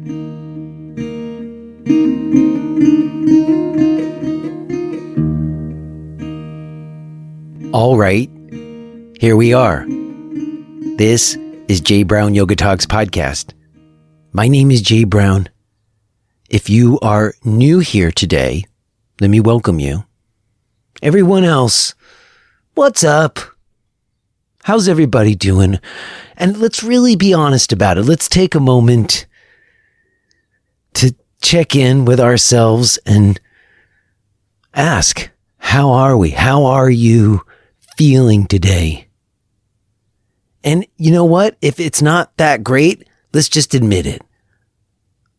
All right, here we are. This is Jay Brown Yoga Talks podcast. My name is Jay Brown. If you are new here today, let me welcome you. Everyone else, what's up? How's everybody doing? And let's really be honest about it. Let's take a moment to check in with ourselves and ask, how are we? How are you feeling today? And you know what? If it's not that great, let's just admit it.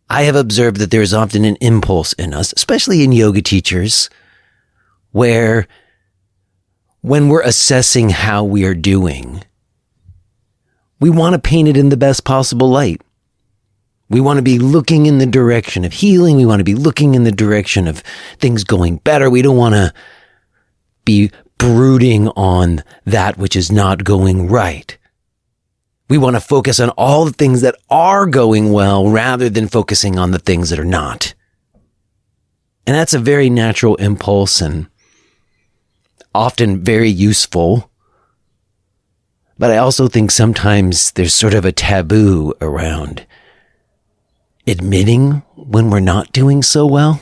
I have observed that there's often an impulse in us, especially in yoga teachers, where when we're assessing how we are doing, we want to paint it in the best possible light. We want to be looking in the direction of healing. We want to be looking in the direction of things going better. We don't want to be brooding on that which is not going right. We want to focus on all the things that are going well rather than focusing on the things that are not. And that's a very natural impulse and often very useful. But I also think sometimes there's sort of a taboo around admitting when we're not doing so well.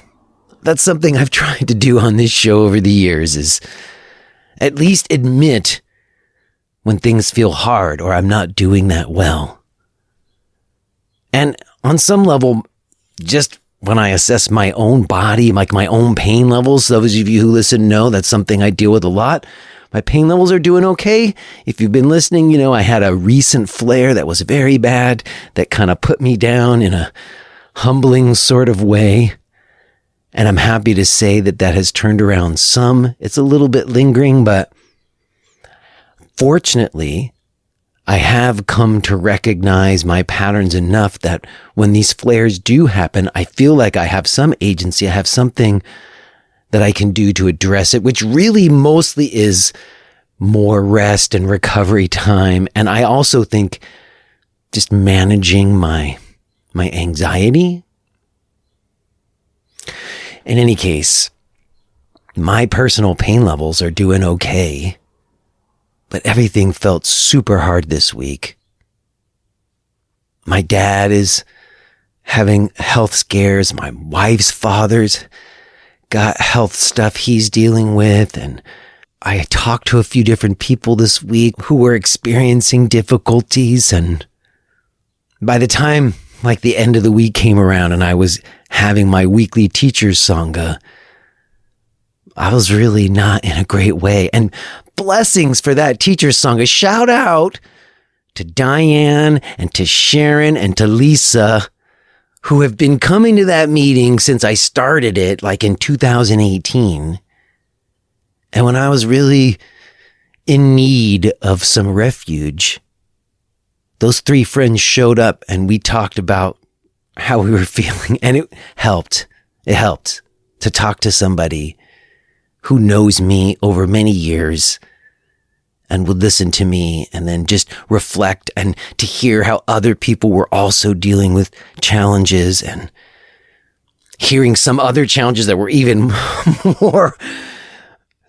That's something I've tried to do on this show over the years, is at least admit when things feel hard or I'm not doing that well. And on some level, just when I assess my own body, like my own pain levels, those of you who listen know that's something I deal with a lot. My pain levels are doing okay. If you've been listening, you know I had a recent flare that was very bad, that kind of put me down in a humbling sort of way. And I'm happy to say that that has turned around some. It's a little bit lingering, but fortunately, I have come to recognize my patterns enough that when these flares do happen, I feel like I have some agency. I have something that I can do to address it, which really mostly is more rest and recovery time. And I also think just managing my anxiety. In any case, my personal pain levels are doing okay, but everything felt super hard this week. My dad is having health scares. My wife's father's got health stuff he's dealing with. And I talked to a few different people this week who were experiencing difficulties. And by the time like the end of the week came around and I was having my weekly teacher's sangha, I was really not in a great way. And blessings for that teacher's sangha. Shout out to Diane and to Sharon and to Lisa, who have been coming to that meeting since I started it, like in 2018. And when I was really in need of some refuge, those three friends showed up and we talked about how we were feeling, and it helped. It helped to talk to somebody who knows me over many years and would listen to me and then just reflect, and to hear how other people were also dealing with challenges and hearing some other challenges that were even more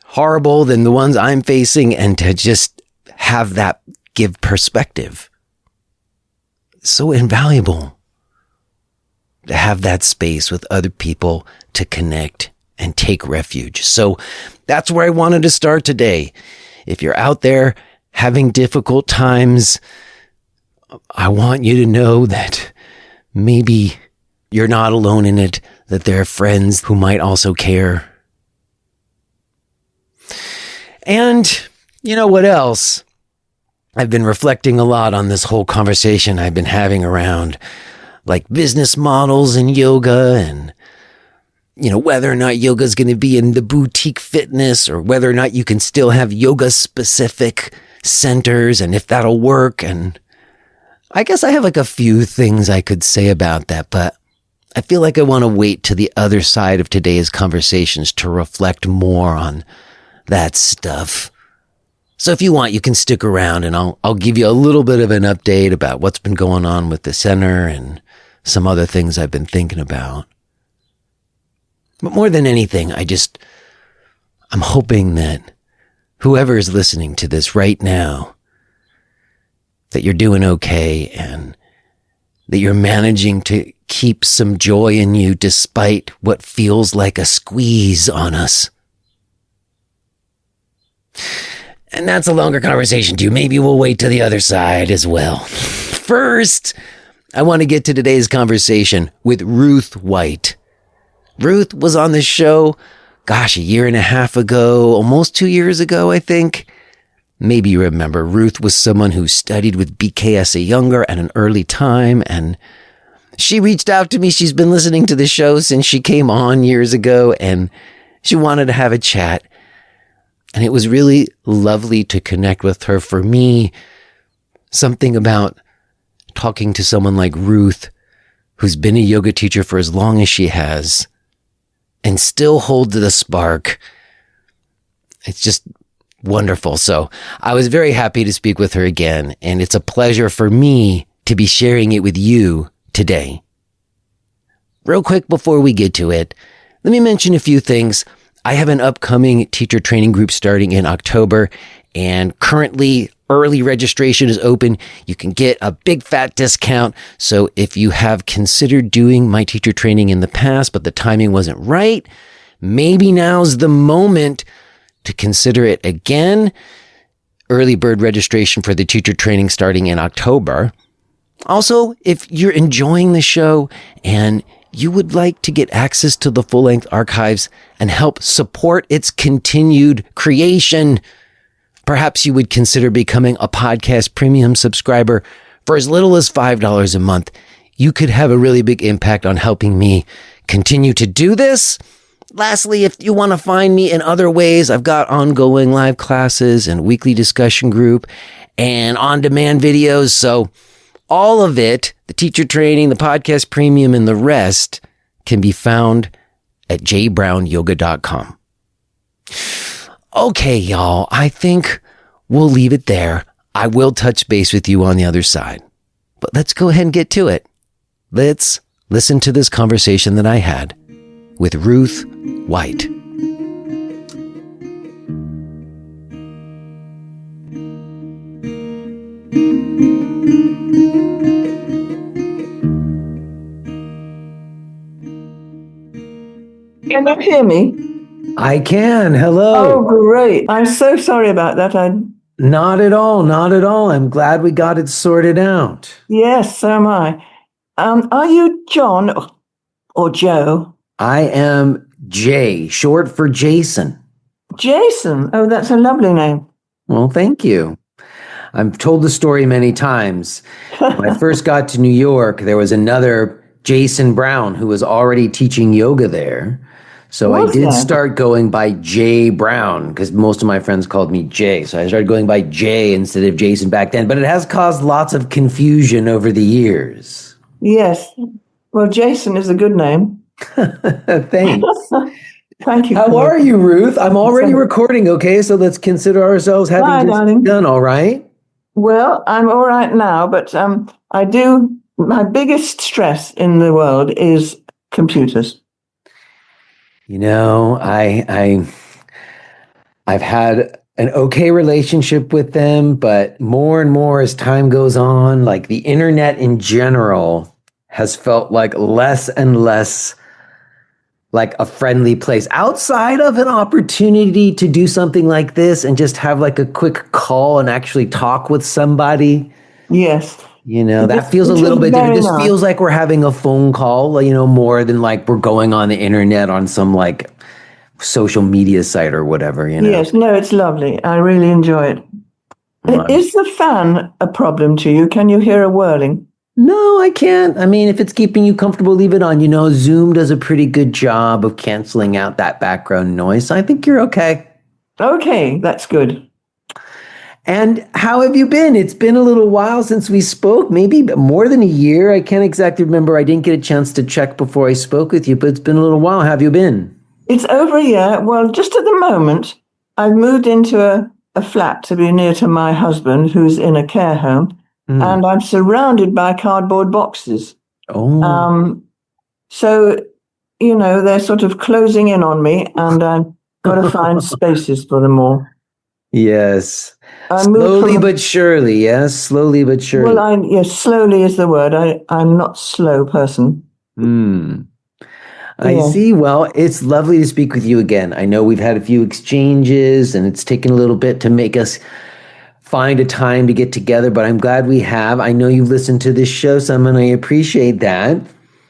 horrible than the ones I'm facing, and to just have that give perspective. So invaluable to have that space with other people to connect and take refuge. So that's where I wanted to start today. If you're out there having difficult times, I want you to know that maybe you're not alone in it, that there are friends who might also care. And you know what else? I've been reflecting a lot on this whole conversation I've been having around like business models in yoga, and whether or not yoga is going to be in the boutique fitness, or whether or not you can still have yoga specific centers, and if that'll work. And I guess I have like a few things I could say about that, but I feel like I want to wait to the other side of today's conversations to reflect more on that stuff. So if you want, you can stick around and I'll give you a little bit of an update about what's been going on with the center and some other things I've been thinking about. But more than anything, I'm hoping that whoever is listening to this right now, that you're doing okay and that you're managing to keep some joy in you despite what feels like a squeeze on us. And that's a longer conversation too. Maybe we'll wait to the other side as well. First, I want to get to today's conversation with Ruth White. Ruth was on the show, a year and a half ago, almost 2 years ago, I think. Maybe you remember, Ruth was someone who studied with BKS Iyengar at an early time, and she reached out to me. She's been listening to the show since she came on years ago, and she wanted to have a chat. And it was really lovely to connect with her. For me, something about talking to someone like Ruth, who's been a yoga teacher for as long as she has, and still holds the spark. It's just wonderful. So I was very happy to speak with her again, and it's a pleasure for me to be sharing it with you today. Real quick before we get to it, let me mention a few things. I have an upcoming teacher training group starting in October, and currently early registration is open. You can get a big fat discount. So if you have considered doing my teacher training in the past, but the timing wasn't right, maybe now's the moment to consider it again. Early bird registration for the teacher training starting in October. Also, if you're enjoying the show and you would like to get access to the full-length archives and help support its continued creation, perhaps you would consider becoming a podcast premium subscriber for as little as $5 a month. You could have a really big impact on helping me continue to do this. Lastly, if you want to find me in other ways, I've got ongoing live classes and weekly discussion group and on-demand videos. So all of it, the teacher training, the podcast premium, and the rest can be found at jbrownyoga.com. Okay, y'all, I think we'll leave it there. I will touch base with you on the other side. But let's go ahead and get to it. Let's listen to this conversation that I had with Ruth White. Can you hear me? I can. Hello. Oh, great. I'm so sorry about that. Not at all. Not at all. I'm glad we got it sorted out. Yes, so am I. Are you John or Joe? I am Jay, short for Jason. Jason. Oh, that's a lovely name. Well, thank you. I've told the story many times. When I first got to New York, there was another Jason Brown who was already teaching yoga there. So I did start going by Jay Brown because most of my friends called me Jay. So I started going by Jay instead of Jason back then. But it has caused lots of confusion over the years. Yes. Well, Jason is a good name. Thanks. Thank you. How are you, Ruth? I'm already recording, okay? So let's consider ourselves having just done, all right? Well, I'm all right now, but my biggest stress in the world is computers. You know, I've had an okay relationship with them, but more and more as time goes on, like the internet in general has felt like less and less like a friendly place outside of an opportunity to do something like this and just have like a quick call and actually talk with somebody. Yes. You know, that feels a little bit different. This feels like we're having a phone call, you know, more than like we're going on the internet on some like social media site or whatever, you know. Yes, no, it's lovely. I really enjoy it. Is the fan a problem to you? Can you hear a whirling? No, I can't. I mean, if it's keeping you comfortable, leave it on. You know, Zoom does a pretty good job of canceling out that background noise. I think you're okay. Okay, that's good. And how have you been? It's been a little while since we spoke, maybe more than a year. I can't exactly remember. I didn't get a chance to check before I spoke with you, but it's been a little while. How have you been? It's over a year. Well, just at the moment, I've moved into a flat to be near to my husband, who's in a care home, and I'm surrounded by cardboard boxes. Oh, So, they're sort of closing in on me, and I've got to find spaces for them all. yes. I moved Slowly from, but surely. Yes, slowly but well, surely. yes, slowly is the word. I'm not a slow person. Hmm. I Yeah. see. Well, it's lovely to speak with you again. I know we've had a few exchanges and it's taken a little bit to make us find a time to get together, but I'm glad we have. I know you've listened to this show some and I appreciate that.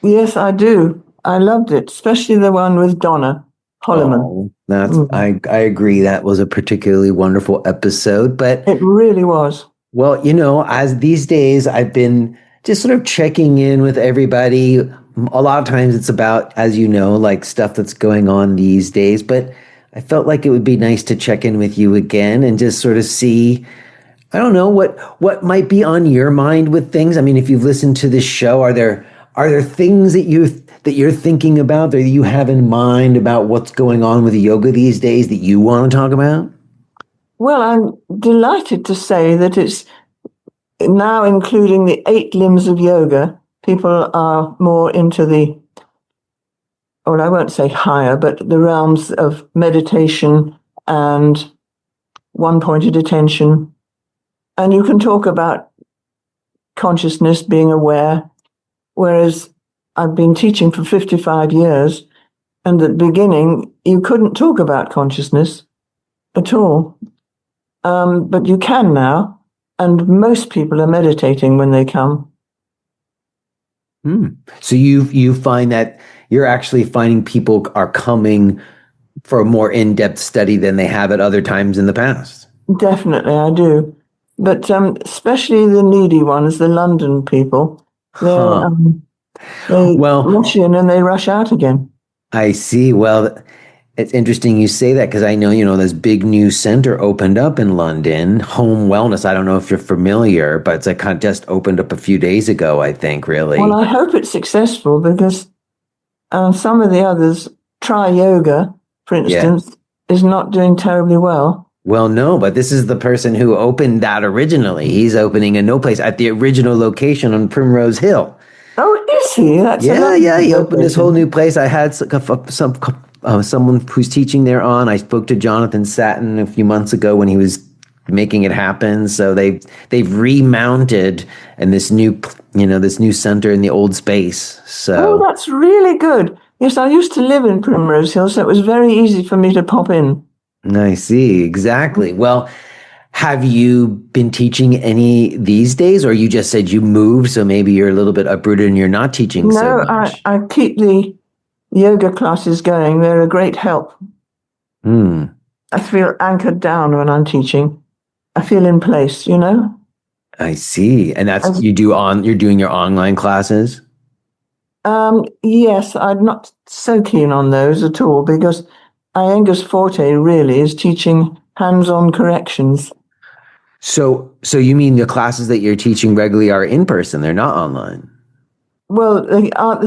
Yes, I do. I loved it, especially the one with Donna Holloman. Oh, that's Mm. I agree that was a particularly wonderful episode, but It really was. well, as these days I've been just sort of checking in with everybody. A lot of times it's about, as you know, like stuff that's going on these days, but I felt like it would be nice to check in with you again and just sort of see, I don't know, what might be on your mind with things. I mean, if you've listened to this show, are there things that you're thinking about, that you have in mind about what's going on with yoga these days that you want to talk about? Well, I'm delighted to say that it's now including the 8 limbs of yoga. People are more into well, I won't say higher, but the realms of meditation and one-pointed attention. And you can talk about consciousness, being aware, whereas I've been teaching for 55 years, and at the beginning, you couldn't talk about consciousness at all. But you can now, and most people are meditating when they come. Hmm. So you find that you're actually finding people are coming for a more in-depth study than they have at other times in the past. Definitely, I do. But especially the needy ones, the London people, Huh. they Well, rush in and they rush out again. I see. Well, it's interesting you say that because I know, this big new center opened up in London, Home Wellness. I don't know if you're familiar, but it's like kind of just opened up a few days ago, I think, Well, really. I hope it's successful because some of the others, Try Yoga, for Yeah. instance, is not doing terribly well. Well, no, but this is the person who opened that originally. He's opening a no place at the original location on Primrose Hill. Oh, is he? That's a Yeah, lovely yeah. He opened this whole location. new place. I had someone who's teaching there on. I spoke to Jonathan Satin a few months ago when he was making it happen. So they've remounted and this new center in the old space. Oh, So that's really good. Yes, I used to live in Primrose Hill, so it was very easy for me to pop in. I see exactly. Well, have you been teaching any these days, or you just said you moved, so maybe you're a little bit uprooted and you're not teaching so No, I, much? I keep the yoga classes going. They're a great help. Hmm. I feel anchored down when I'm teaching. I feel in place. I see. And that's As, you're doing your online classes? yes, I'm not so keen on those at all because Iyengar's forte really is teaching hands-on corrections. So you mean the classes that you're teaching regularly are in person, they're not online? Well,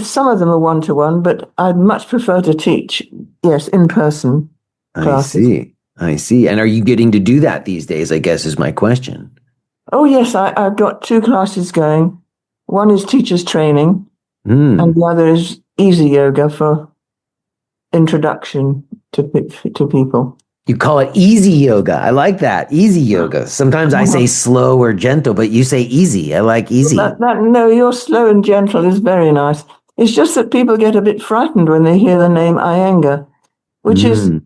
some of them are one-to-one, but I'd much prefer to teach, yes, in-person I classes. see. I see. And are you getting to do that these days, I guess is my question. Oh, yes, I've got 2 classes going. One is teacher's training, and Hmm. the other is easy yoga for introduction to people. You call it easy yoga. I like that. Easy yoga. Sometimes I say slow or gentle, but you say easy. I like easy. No, your slow and gentle is very nice. It's just that people get a bit frightened when they hear the name Iyengar, which is Hmm.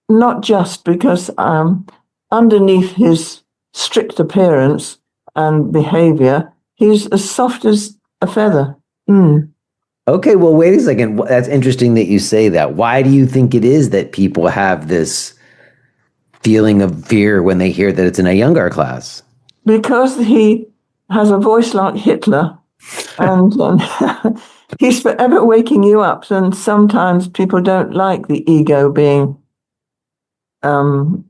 not just because underneath his strict appearance and behavior, he's as soft as a feather. Mm. Okay, well, wait a second. That's interesting that you say that. Why do you think it is that people have this feeling of fear when they hear that it's in a younger class? Because he has a voice like Hitler and he's forever waking you up. And sometimes people don't like the ego being, um,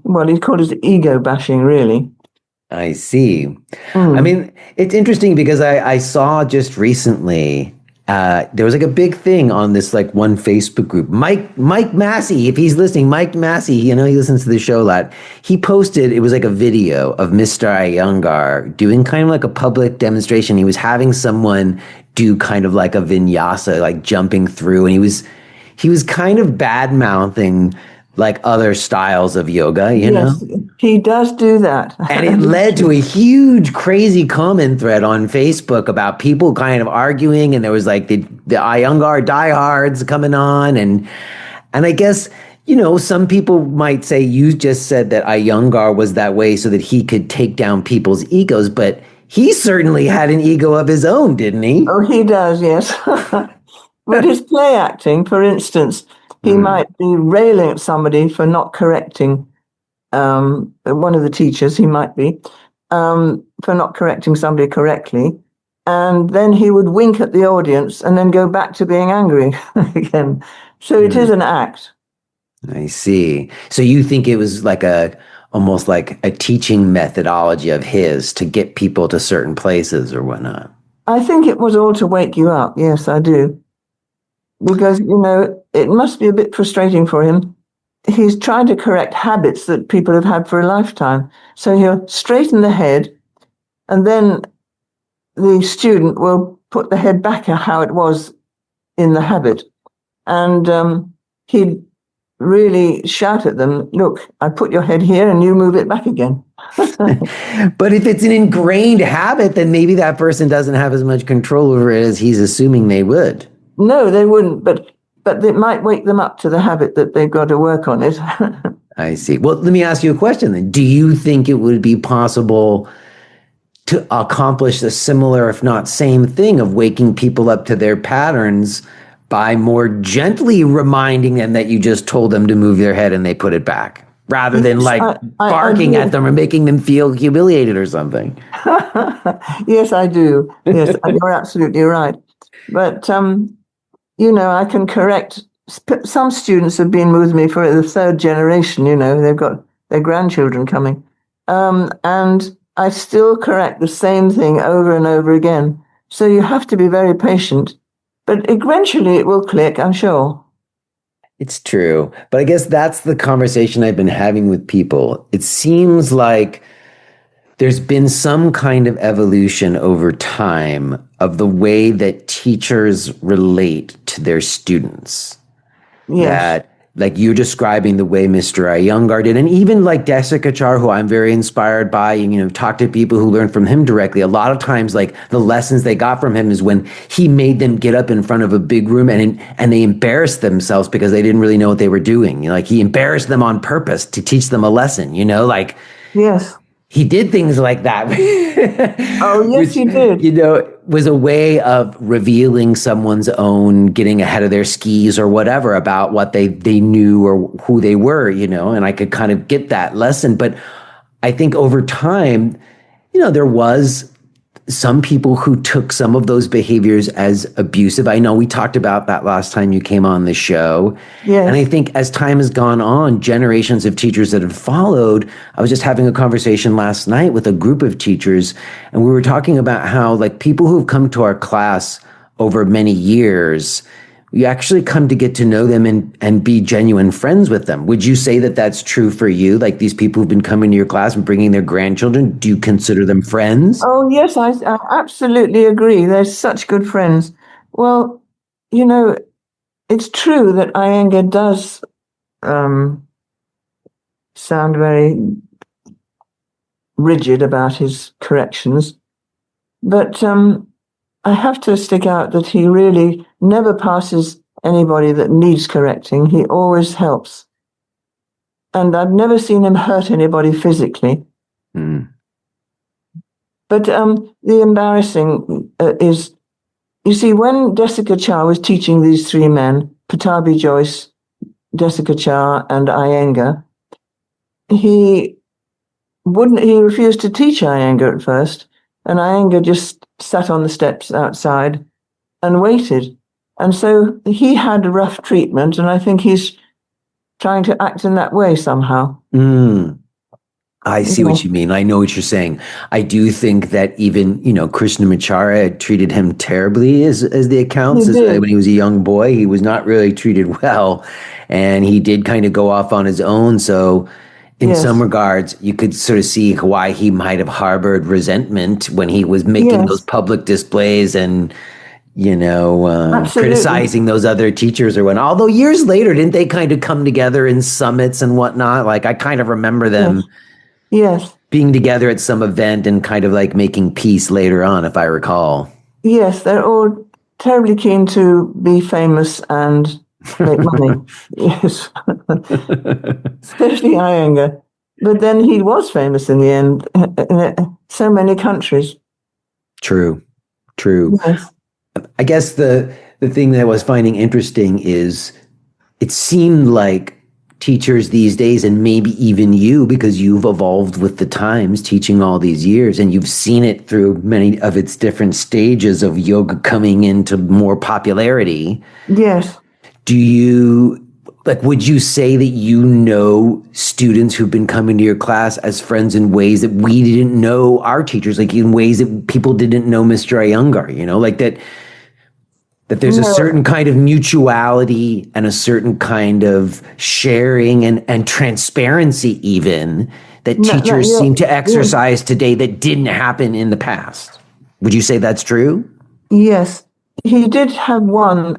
well, he called it ego bashing, really. I see. I Mm. mean, it's interesting because I saw just recently, there was like a big thing on this like one Facebook group. Mike Massey, if he's listening, Mike Massey, he listens to the show a lot. He posted, it was like a video of Mr. Iyengar doing kind of like a public demonstration. He was having someone do kind of like a vinyasa, like jumping through, and he was kind of bad mouthing like other styles of yoga, you know? Yes, he does do that. And it led to a huge, crazy comment thread on Facebook about people kind of arguing, and there was like the Iyengar diehards coming on, and I guess, some people might say you just said that Iyengar was that way so that he could take down people's egos, but he certainly had an ego of his own, didn't he? Oh, he does, yes. But his play acting, for instance, he might be railing at somebody for not correcting one of the teachers, he might be, for not correcting somebody correctly. And then he would wink at the audience and then go back to being angry again. So it is an act. I see. So you think it was like almost like a teaching methodology of his to get people to certain places or whatnot? I think it was all to wake you up. Yes, I do. Because, it must be a bit frustrating for him. He's trying to correct habits that people have had for a lifetime. So he'll straighten the head, and then the student will put the head back how it was in the habit. And he'd really shout at them, look, I put your head here and you move it back again. But if it's an ingrained habit, then maybe that person doesn't have as much control over it as he's assuming they would. No, they wouldn't, but it might wake them up to the habit that they've got to work on it. I see. Well, let me ask you a question then. Do you think it would be possible to accomplish a similar, if not same thing, of waking people up to their patterns by more gently reminding them that you just told them to move their head and they put it back, rather than barking at them or making them feel humiliated or something? Yes, I do. Yes, you're absolutely right. But, I can correct. Some students have been with me for the third generation, they've got their grandchildren coming. And I still correct the same thing over and over again. So you have to be very patient. But eventually it will click, I'm sure. It's true. But I guess that's the conversation I've been having with people. It seems like there's been some kind of evolution over time of the way that teachers relate to their students. Yes. That, like you're describing the way Mr. Iyengar did, and even like Desikachar, who I'm very inspired by, and, talk to people who learn from him directly. A lot of times, like the lessons they got from him is when he made them get up in front of a big room and they embarrassed themselves because they didn't really know what they were doing. Like he embarrassed them on purpose to teach them a lesson, like. Yes. He did things like that. Oh, yes, which, he did. Was a way of revealing someone's own, getting ahead of their skis or whatever about what they knew or who they were, and I could kind of get that lesson. But I think over time, there was some people who took some of those behaviors as abusive. I know we talked about that last time you came on the show. Yes. And I think as time has gone on, generations of teachers that have followed, I was just having a conversation last night with a group of teachers, and we were talking about how like people who've come to our class over many years, you actually come to get to know them and be genuine friends with them. Would you say that that's true for you? Like these people who've been coming to your class and bringing their grandchildren, do you consider them friends? Oh, yes, I absolutely agree. They're such good friends. Well, it's true that Iyengar does sound very rigid about his corrections, but I have to stick out that he really never passes anybody that needs correcting. He always helps. And I've never seen him hurt anybody physically. Mm. But the embarrassing is, you see, when Desikachar was teaching these three men, Patabi Joyce, Desikachar, and Iyengar, he refused to teach Iyengar at first, and Iyengar just sat on the steps outside and waited. And so he had rough treatment, and I think he's trying to act in that way somehow. Mm. I see Yeah, what you mean. I know what you're saying. I do think that even, Krishnamacharya treated him terribly as the he accounts did. when he was a young boy. He was not really treated well, and he did kind of go off on his own. So in some Yes, regards, you could sort of see why he might have harbored resentment when he was making those yes, public displays and, absolutely. criticizing those other teachers or whatnot. Although years later, didn't they kind of come together in summits and whatnot? Like I kind of remember them Yes, yes, being together at some event and kind of like making peace later on, if I recall. yes. They're all terribly keen to be famous and make money. Yes, especially Iyengar. But then he was famous in the end in so many countries. True, true. Yes, I guess the thing that I was finding interesting is it seemed like teachers these days, and maybe even you, because you've evolved with the times teaching all these years and you've seen it through many of its different stages of yoga coming into more popularity. yes. Do you would you say that students who've been coming to your class as friends in ways that we didn't know our teachers, like in ways that people didn't know Mr. Iyengar, like that there's a No, certain kind of mutuality and a certain kind of sharing and transparency even that no, no, teachers seem to yeah, exercise today that didn't happen in the past. Would you say that's true? yes. He did have one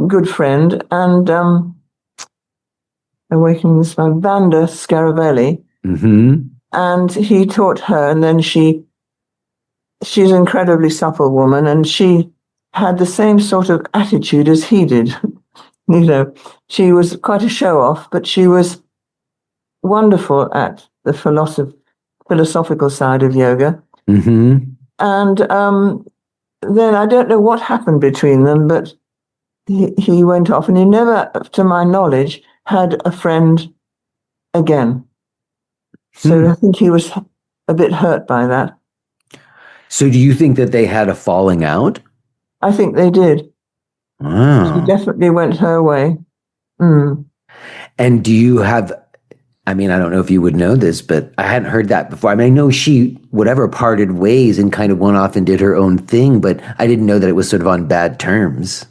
good friend, and awakening this man, Vanda Sacaraveli, Mm-hmm. and he taught her, and then she's an incredibly supple woman, and she had the same sort of attitude as he did. You know, she was quite a show off, but she was wonderful at the philosophical side of yoga. Mm-hmm. And then I don't know what happened between them, but he went off, and he never, to my knowledge, had a friend again. So Hmm. I think he was a bit hurt by that. So do you think that they had a falling out? I think they did. She Oh. definitely went her way. Mm. And do you have, I mean, I don't know if you would know this, but I hadn't heard that before. I mean, I know she, whatever, parted ways and kind of went off and did her own thing, but I didn't know that it was sort of on bad terms.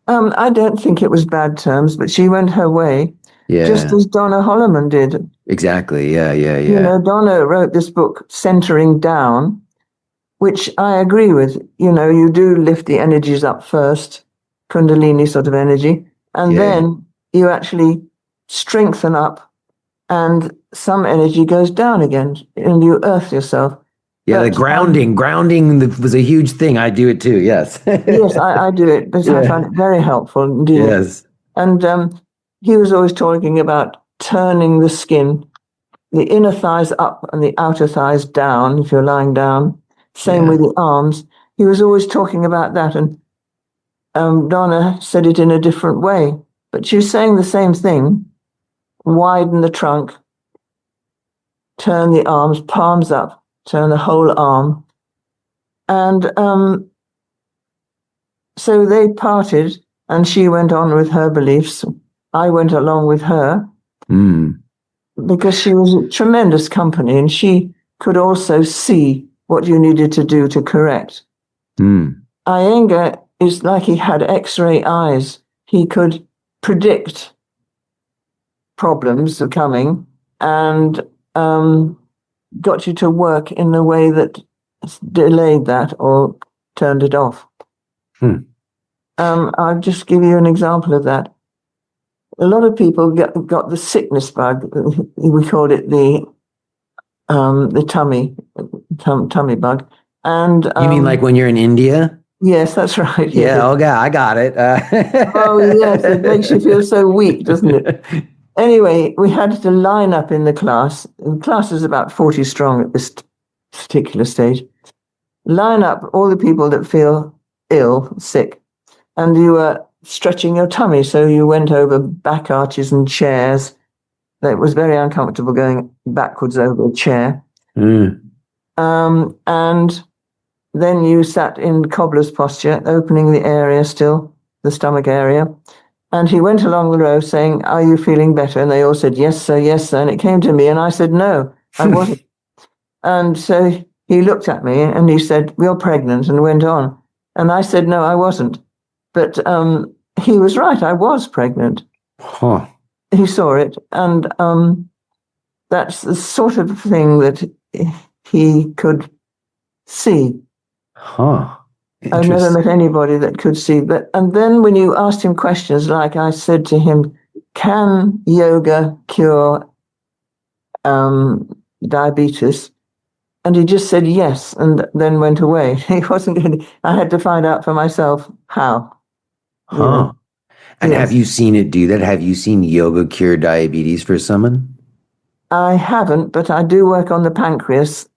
I don't think it was bad terms, but she went her way, just Yeah, as Dona Holloman did. exactly. Yeah, yeah, You yeah. know, Donna wrote this book, Centering Down, which I agree with. You know, you do lift the energies up first, Kundalini sort of energy, and Yeah, then you actually strengthen up, and some energy goes down again, and you earth yourself. yeah. The But grounding was a huge thing. I do it too. Yes. yes, I do it, but I Yeah. find it very helpful indeed. Yes. And he was always talking about turning the skin, the inner thighs up and the outer thighs down if you're lying down. Same Yeah. with the arms. He was always talking about that. And Donna said it in a different way, but she was saying the same thing: widen the trunk, turn the arms, palms up, turn the whole arm. And so they parted, and she went on with her beliefs. I went along with her Mm. because she was a tremendous company, and she could also see what you needed to do to correct. Mm. Iyengar is like he had X-ray eyes. He could predict problems are coming and got you to work in a way that delayed that or turned it off. Hmm. I'll just give you an example of that. A lot of people got the sickness bug. We called it the tummy bug. And You mean like when you're in India? yes, that's right. Yeah. Yes. Oh, yeah. I got it. Oh, yes. It makes you feel so weak, doesn't it? Anyway, we had to line up in the class. The class is about 40 strong at this particular stage. Line up all the people that feel ill, sick, and you were stretching your tummy. So you went over back arches and chairs. It was very uncomfortable going backwards over a chair. Mm. And then you sat in cobbler's posture, opening the area still, the stomach area. And he went along the row saying, "Are you feeling better?" And they all said, "Yes, sir, yes, sir." And it came to me and I said, "No, I wasn't." And so he looked at me and he said, "You're pregnant," and went on. And I said, "No, I wasn't." But he was right. I was pregnant. Huh. He saw it. And that's the sort of thing that he could see. Huh. I've never met anybody that could see. And then when you asked him questions, like I said to him, "Can yoga cure diabetes?" And he just said yes, and then went away. He wasn't going to, I had to find out for myself how. Huh. You know. And yes. Have you seen it do that? Have you seen yoga cure diabetes for someone? I haven't, but I do work on the pancreas,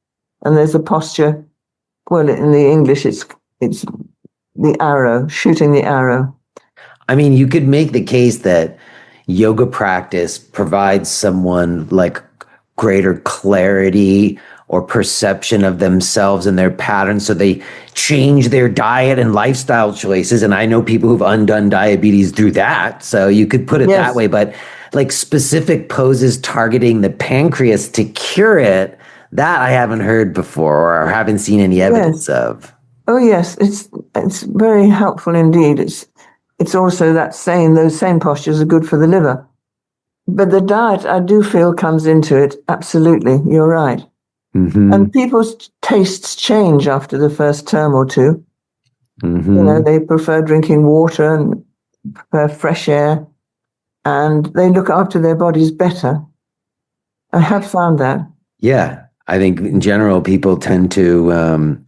and there's a posture. Well, in the English, it's the arrow, shooting the arrow. I mean, you could make the case that yoga practice provides someone like greater clarity or perception of themselves and their patterns, so they change their diet and lifestyle choices. And I know people who've undone diabetes through that, so you could put it that way. But like specific poses targeting the pancreas to cure it, that I haven't heard before or haven't seen any evidence of. Oh yes, it's very helpful indeed. It's also that saying those same postures are good for the liver. But the diet, I do feel, comes into it. Absolutely, you're right. Mm-hmm. And people's tastes change after the first term or two. Mm-hmm. You know, they prefer drinking water and prefer fresh air, and they look after their bodies better. I have found that. Yeah, I think in general, people tend to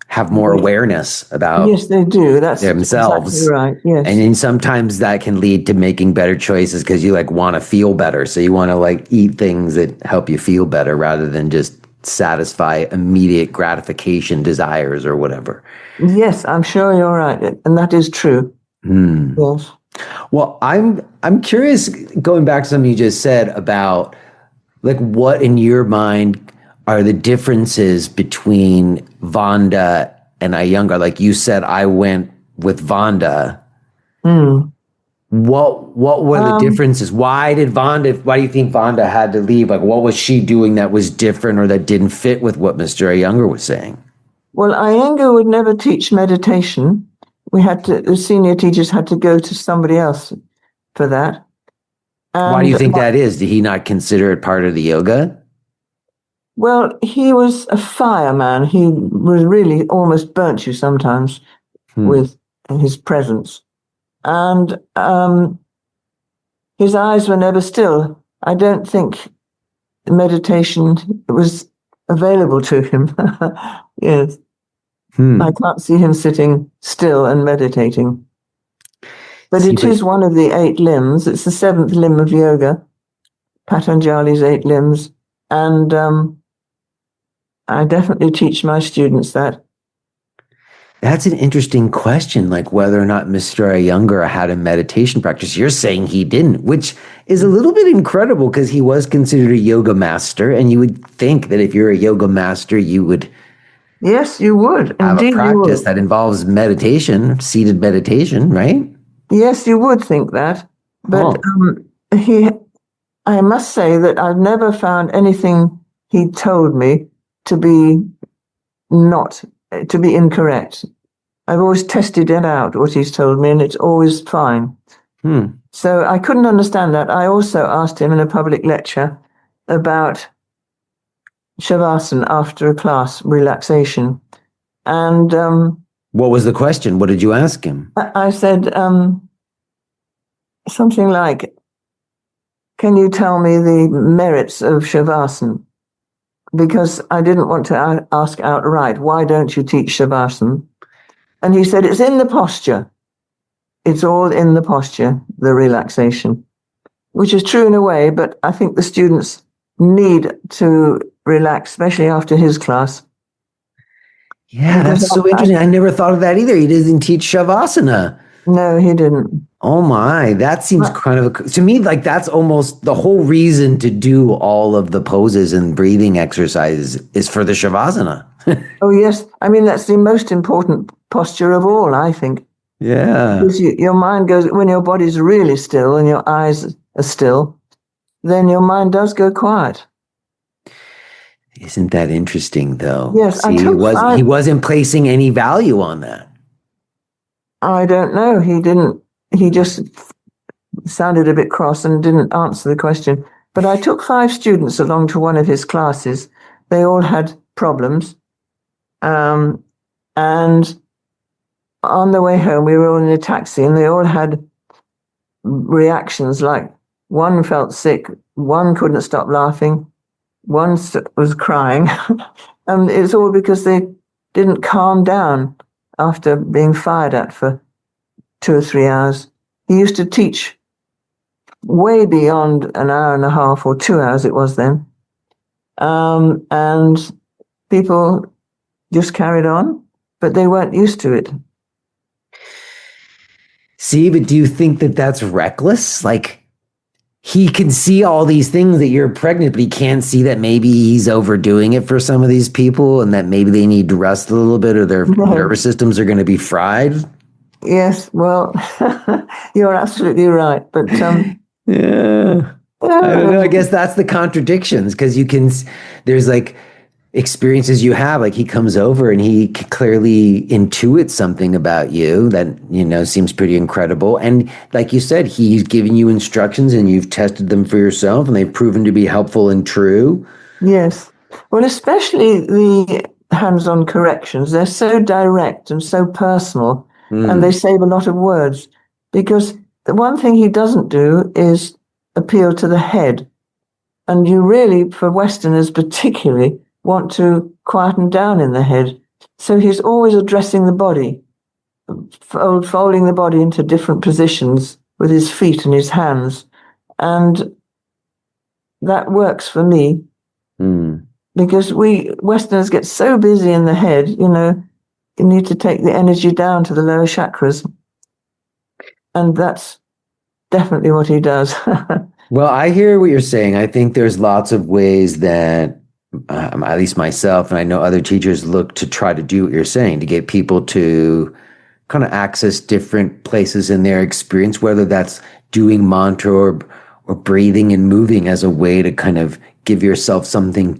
have more awareness about yes, they do. That's themselves. Exactly right. Yes, and then sometimes that can lead to making better choices because you like want to feel better, so you want to like eat things that help you feel better rather than just satisfy immediate gratification desires or whatever. Yes, I'm sure you're right, and that is true. Yes. Well, I'm curious, going back to something you just said about like what in your mind are the differences between Vanda and Iyengar? Like you said, I went with Vanda. What were the differences? Why do you think Vanda had to leave? Like, what was she doing that was different or that didn't fit with what Mr. Iyengar was saying? Well, Iyengar would never teach meditation. The senior teachers had to go to somebody else for that. And why do you think that is? Did he not consider it part of the yoga? Well, he was a fireman. He was really almost burnt you sometimes with his presence. And his eyes were never still. I don't think meditation was available to him. Yes. I can't see him sitting still and meditating. But it is one of the 8 limbs. It's the 7th limb of yoga, Patanjali's 8 limbs. And I definitely teach my students that. That's an interesting question, like whether or not Mr. Iyengar had a meditation practice. You're saying he didn't, which is a little bit incredible because he was considered a yoga master, and you would think that if you're a yoga master, you would. Yes, you would. Have a practice that involves meditation, seated meditation, right? Yes, you would think that. But I must say that I've never found anything he told me to be incorrect. I've always tested it out, what he's told me, and it's always fine. So I couldn't understand that. I also asked him in a public lecture about Savasana after a class, relaxation. And what was the question? What did you ask him? I said something like, "Can you tell me the merits of Savasana?" Because I didn't want to ask outright, "Why don't you teach Savasana?" And he said, "It's in the posture. It's all in the posture, the relaxation," which is true in a way, but I think the students need to relax, especially after his class. Yeah, that's so interesting. I never thought of that either. He doesn't teach Savasana. No, he didn't. Oh my, that seems kind of, to me, like that's almost the whole reason to do all of the poses and breathing exercises is for the Shavasana. Oh yes, I mean, that's the most important posture of all, I think. Yeah. Because your mind goes, when your body's really still and your eyes are still, then your mind does go quiet. Isn't that interesting though? Yes, I See, took he 5. wasn't placing any value on that. I don't know. He didn't. He just sounded a bit cross and didn't answer the question. But I took 5 students along to one of his classes. They all had problems. And on the way home, we were all in a taxi and they all had reactions like one felt sick, one couldn't stop laughing, one was crying. And it's all because they didn't calm down after being fired at for 2 or 3 hours. He used to teach way beyond an hour and a half or 2 hours it was then. And people just carried on, but they weren't used to it. See, but do you think that that's reckless? Like, he can see all these things that you're pregnant, but he can't see that maybe he's overdoing it for some of these people and that maybe they need to rest a little bit or their nervous systems are going to be fried. Yes, well, you're absolutely right. But yeah. I don't know. I guess that's the contradictions because there's like experiences you have. Like he comes over and he clearly intuits something about you that, seems pretty incredible. And like you said, he's giving you instructions and you've tested them for yourself and they've proven to be helpful and true. Yes. Well, especially the hands-on corrections. They're so direct and so personal and they save a lot of words because the one thing he doesn't do is appeal to the head. And you really, for Westerners particularly, want to quieten down in the head. So he's always addressing the body, folding the body into different positions with his feet and his hands. And that works for me because we Westerners get so busy in the head, you need to take the energy down to the lower chakras. And that's definitely what he does. Well, I hear what you're saying. I think there's lots of ways that at least myself and I know other teachers look to try to do what you're saying, to get people to kind of access different places in their experience, whether that's doing mantra or breathing and moving as a way to kind of give yourself something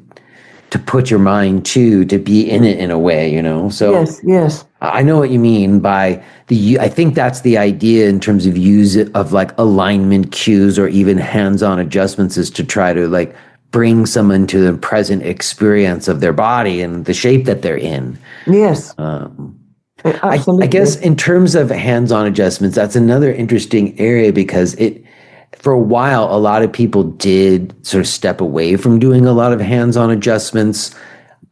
to put your mind to be in it in a way, So Yes. I know what you mean by I think that's the idea in terms of use of like alignment cues or even hands-on adjustments is to try to like bring someone to the present experience of their body and the shape that they're in. Yes. I guess in terms of hands-on adjustments, that's another interesting area because for a while, a lot of people did sort of step away from doing a lot of hands-on adjustments.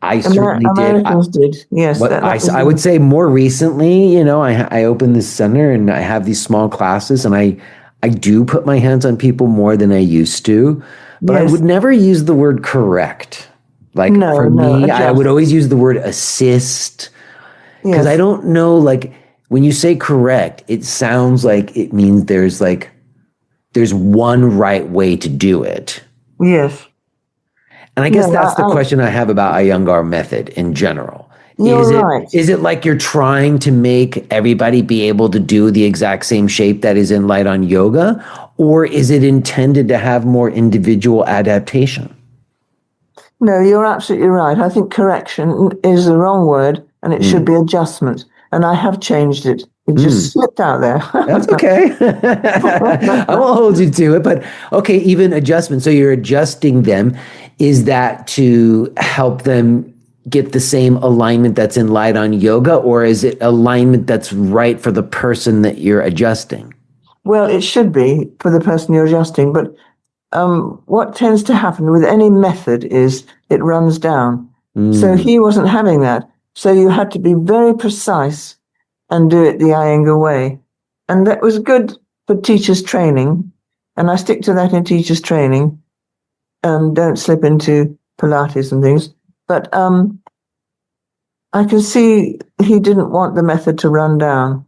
I certainly Americans did. Yes. I would say more recently, I opened this center and I have these small classes and I do put my hands on people more than I used to, but I would never use the word correct. Like for me, adjust. I would always use the word assist because I don't know, like when you say correct, it sounds like it means there's one right way to do it. Yes. And I guess that's the question I have about Iyengar method in general. Right. Is it like you're trying to make everybody be able to do the exact same shape that is in light on yoga? Or is it intended to have more individual adaptation? No, you're absolutely right. I think correction is the wrong word and it should be adjustment. And I have changed it. It just slipped out there. That's okay. I won't hold you to it, but okay, even adjustment. So you're adjusting them. Is that to help them get the same alignment that's in light on yoga, or is it alignment that's right for the person that you're adjusting? Well, it should be for the person you're adjusting, but what tends to happen with any method is it runs down. So he wasn't having that. So you had to be very precise and do it the Iyengar way. And that was good for teachers' training. And I stick to that in teachers' training. Don't slip into Pilates and things. But I can see he didn't want the method to run down.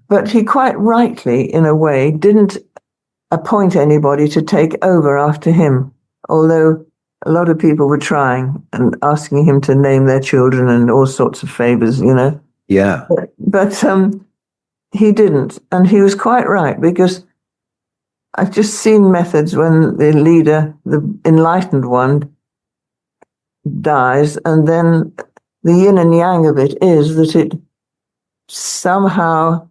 But he quite rightly, in a way, didn't appoint anybody to take over after him, although a lot of people were trying and asking him to name their children and all sorts of favors, Yeah. But he didn't. And he was quite right, because I've just seen methods when the leader, the enlightened one, dies, and then the yin and yang of it is that it somehow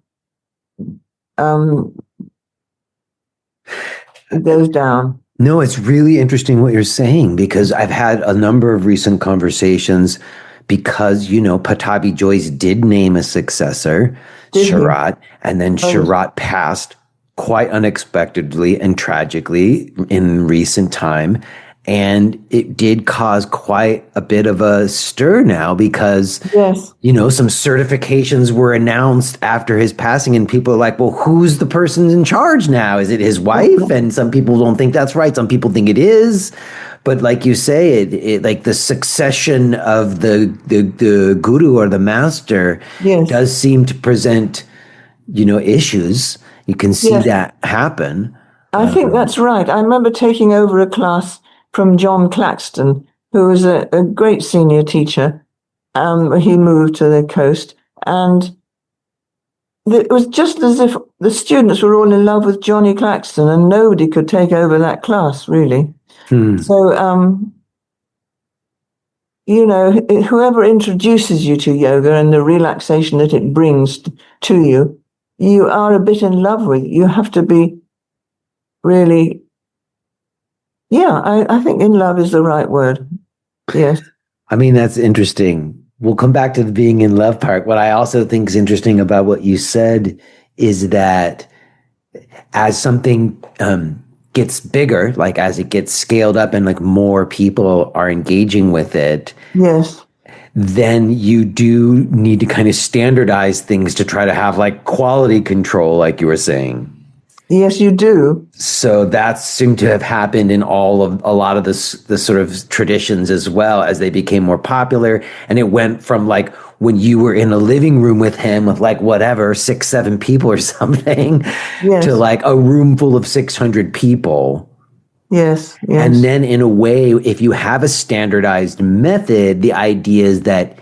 goes down. No, it's really interesting what you're saying, because I've had a number of recent conversations, because, Patabi Joyce did name a successor, Sharat, and then Sharat passed quite unexpectedly and tragically in recent time. And it did cause quite a bit of a stir now, because, yes, some certifications were announced after his passing, and people are like, well, who's the person in charge now? Is it his wife? And some people don't think that's right. Some people think it is. But like you say, it like the succession of the guru or the master does seem to present, issues. You can see that happen. I think that's right. I remember taking over a class from John Claxton, who was a great senior teacher. He moved to the coast, and it was just as if the students were all in love with Johnny Claxton, and nobody could take over that class, really. So, whoever introduces you to yoga and the relaxation that it brings to you, you are a bit in love with. You have to be really, I think in love is the right word. Yes. I mean, that's interesting. We'll come back to the being in love part. What I also think is interesting about what you said is that as something gets bigger, like as it gets scaled up and like more people are engaging with it, then you do need to kind of standardize things to try to have like quality control, like you were saying. Yes, you do. So that seemed to have happened in a lot of the sort of traditions as well, as they became more popular. And it went from like when you were in a living room with him with like whatever, 6, 7 people or something, to like a room full of 600 people. Yes. And then in a way, if you have a standardized method, the idea is that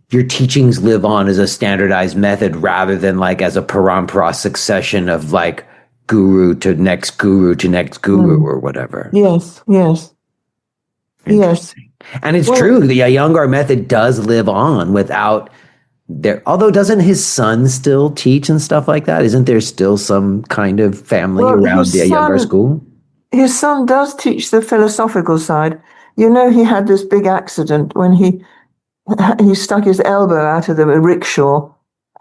your teachings live on as a standardized method rather than like as a parampara succession of like guru to next guru to next guru or whatever. Yes. And it's true, the Iyengar method does live on without there. Although doesn't his son still teach and stuff like that? Isn't there still some kind of family around the Iyengar school? His son does teach the philosophical side. He had this big accident when he stuck his elbow out of the rickshaw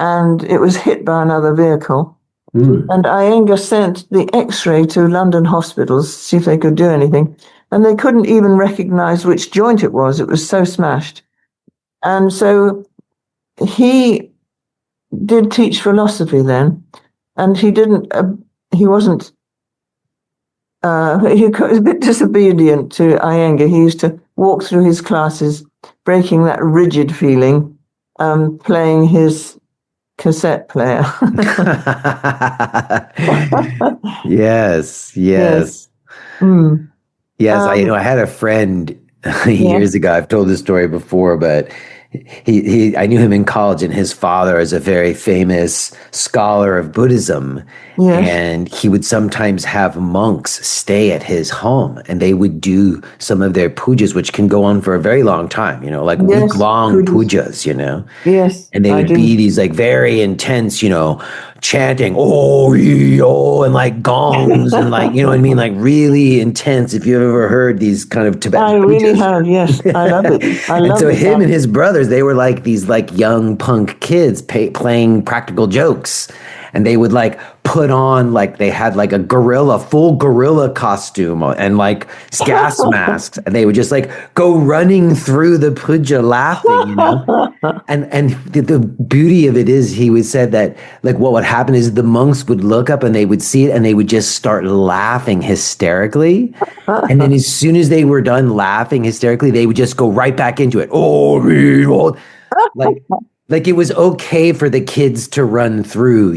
and it was hit by another vehicle. And Iyengar sent the X-ray to London hospitals to see if they could do anything. And they couldn't even recognize which joint it was. It was so smashed. And so he did teach philosophy then. And he was a bit disobedient to Iyengar. He used to walk through his classes, breaking that rigid feeling, playing his cassette player. Yes. Yes, I had a friend years ago. I've told this story before, but I knew him in college, and his father is a very famous scholar of Buddhism. And he would sometimes have monks stay at his home, and they would do some of their pujas, which can go on for a very long time, like week-long pujas, Yes. And they would be these like very intense, chanting, and like gongs and like, you know what I mean? Like really intense. If you've ever heard these kind of Tibetan I really have, yes. I love it. And so him and his brothers, they were like these like young punk kids playing practical jokes. And they would like put on, like they had like full gorilla costume and like gas masks. And they would just like go running through the puja laughing, And the beauty of it is, he said that like what would happen is the monks would look up and they would see it and they would just start laughing hysterically. And then as soon as they were done laughing hysterically, they would just go right back into it. Like it was okay for the kids to run through,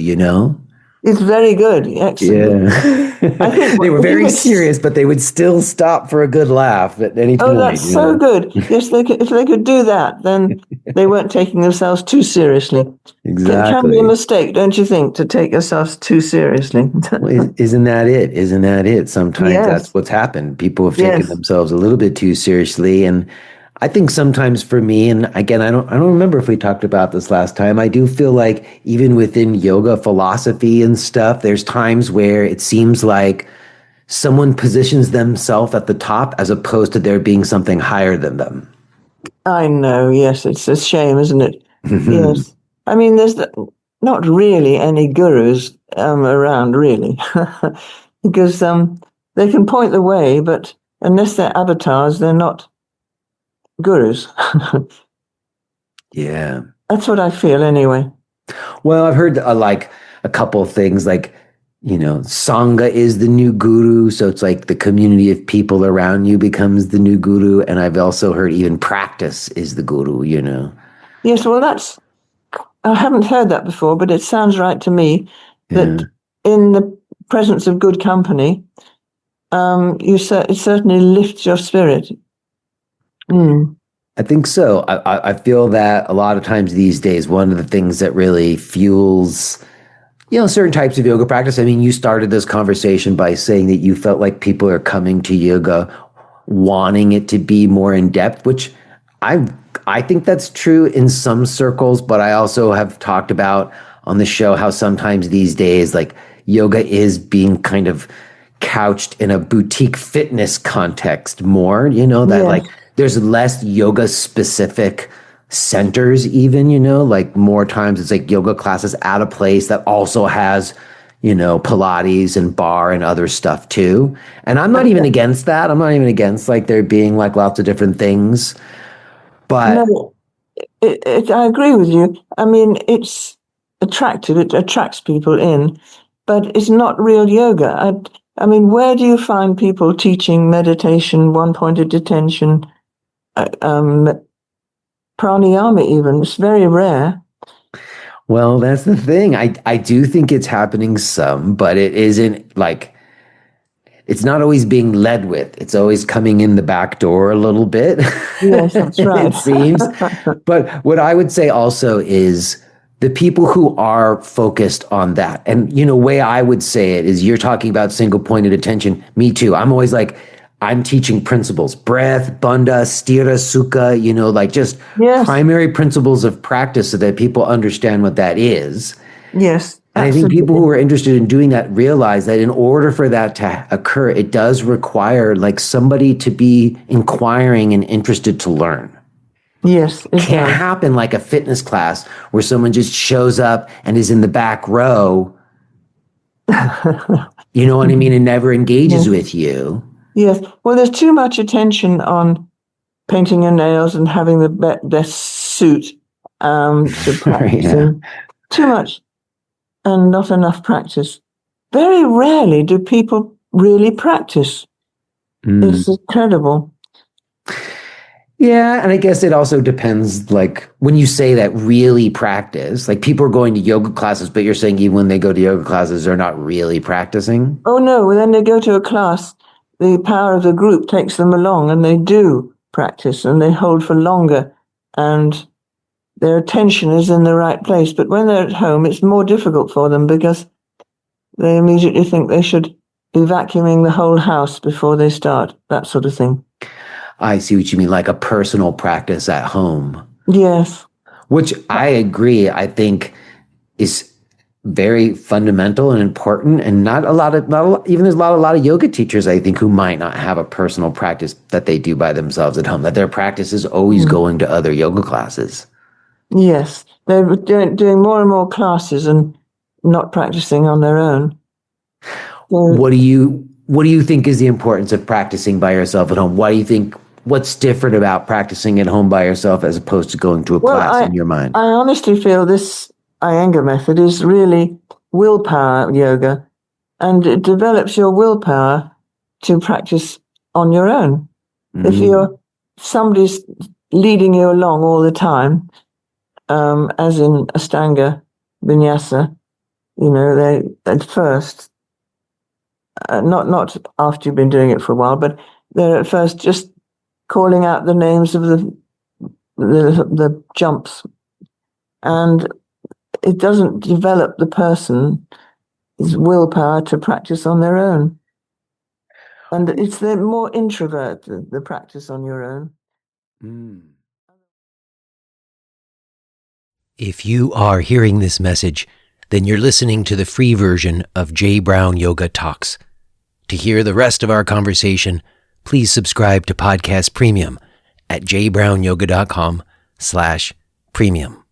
It's very good. Excellent. Yeah. I think they were very serious, but they would still stop for a good laugh at any point. Oh, that's so good. Yes, if they could do that, then they weren't taking themselves too seriously. Can be a Exactly. mistake, don't you think, to take yourselves too seriously? Well, isn't that it? Isn't that it? Sometimes that's Yes, what's happened. People have taken yes. themselves a little bit too seriously. And I think sometimes for me, and again, I don't remember if we talked about this last time. I do feel like even within yoga philosophy and stuff, there's times where it seems like someone positions themselves at the top as opposed to there being something higher than them. I know, yes, it's a shame, isn't it? Mhm. Yes. I mean, not really any gurus around, really, because they can point the way, but unless they're avatars, they're not gurus. Yeah. That's what I feel anyway. Well, I've heard like a couple of things like, Sangha is the new guru. So it's like the community of people around you becomes the new guru. And I've also heard even practice is the guru. Yes, well, I haven't heard that before, but it sounds right to me that Yeah. in the presence of good company, it certainly lifts your spirit. Mm. I think so. I feel that a lot of times these days, one of the things that really fuels certain types of yoga practice. I mean, you started this conversation by saying that you felt like people are coming to yoga wanting it to be more in depth, which I I think that's true in some circles, but I also have talked about on the show how sometimes these days like yoga is being kind of couched in a boutique fitness context more, that Yes, like there's less yoga specific centers even, like more times it's like yoga classes at a place that also has, Pilates and bar and other stuff too. And I'm not even against that. I'm not even against like there being like lots of different things. But no, I agree with you. I mean, it's attractive, it attracts people in, but it's not real yoga. I mean, where do you find people teaching meditation, one-pointed attention, pranayama even? It's very rare. well, that's the thing. I do think it's happening some, but it isn't like it's not always being led with. It's always coming in the back door a little bit, Yes, that's right. it seems. But what I would say also is the people who are focused on that. And, way I would say it is you're talking about single pointed attention. Me too. I'm always like, I'm teaching principles, breath, bandha, stira, sukha, like just Yes, primary principles of practice so that people understand what that is. yes, And I think people absolutely. who are interested in doing that realize that in order for that to occur, it does require like somebody to be inquiring and interested to learn. Yes, It it can't does. happen like a fitness class where someone just shows up and is in the back row, you know what I mean, and never engages Yes, with you. yes. Well, there's too much attention on painting your nails and having the best suit to Yeah. practicing. Too much and not enough practice. Very rarely do people really practice. Mm. It's incredible. Yeah, and I guess it also depends, like when you say that really practice, like people are going to yoga classes, but you're saying even when they go to yoga classes, they're not really practicing. Oh no, well, then they go to a class, the power of the group takes them along and they do practice and they hold for longer and their attention is in the right place. But when they're at home, it's more difficult for them because they immediately think they should be vacuuming the whole house before they start, that sort of thing. I see what you mean, like a personal practice at home, Yes, which I agree, I think is very fundamental and important. And not a lot, even there's a lot of yoga teachers, I think, who might not have a personal practice that they do by themselves at home, that their practice is always mm. going to other yoga classes. Yes. They're doing more and more classes and not practicing on their own. So, What do you think is the importance of practicing by yourself at home? Why do you think what's different about practicing at home by yourself as opposed to going to a well, class in your mind? I honestly feel this Iyengar method is really willpower yoga, and it develops your willpower to practice on your own. If Mm. somebody's leading you along all the time, as in Ashtanga Vinyasa, they at first, not after you've been doing it for a while, but they're at first just calling out the names of the the jumps, and it doesn't develop the person's willpower to practice on their own. And it's the more introvert, the practice on your own. If you are hearing this message, then you're listening to the free version of J. Brown Yoga Talks. To hear the rest of our conversation, please subscribe to Podcast Premium at jbrownyoga.com/premium.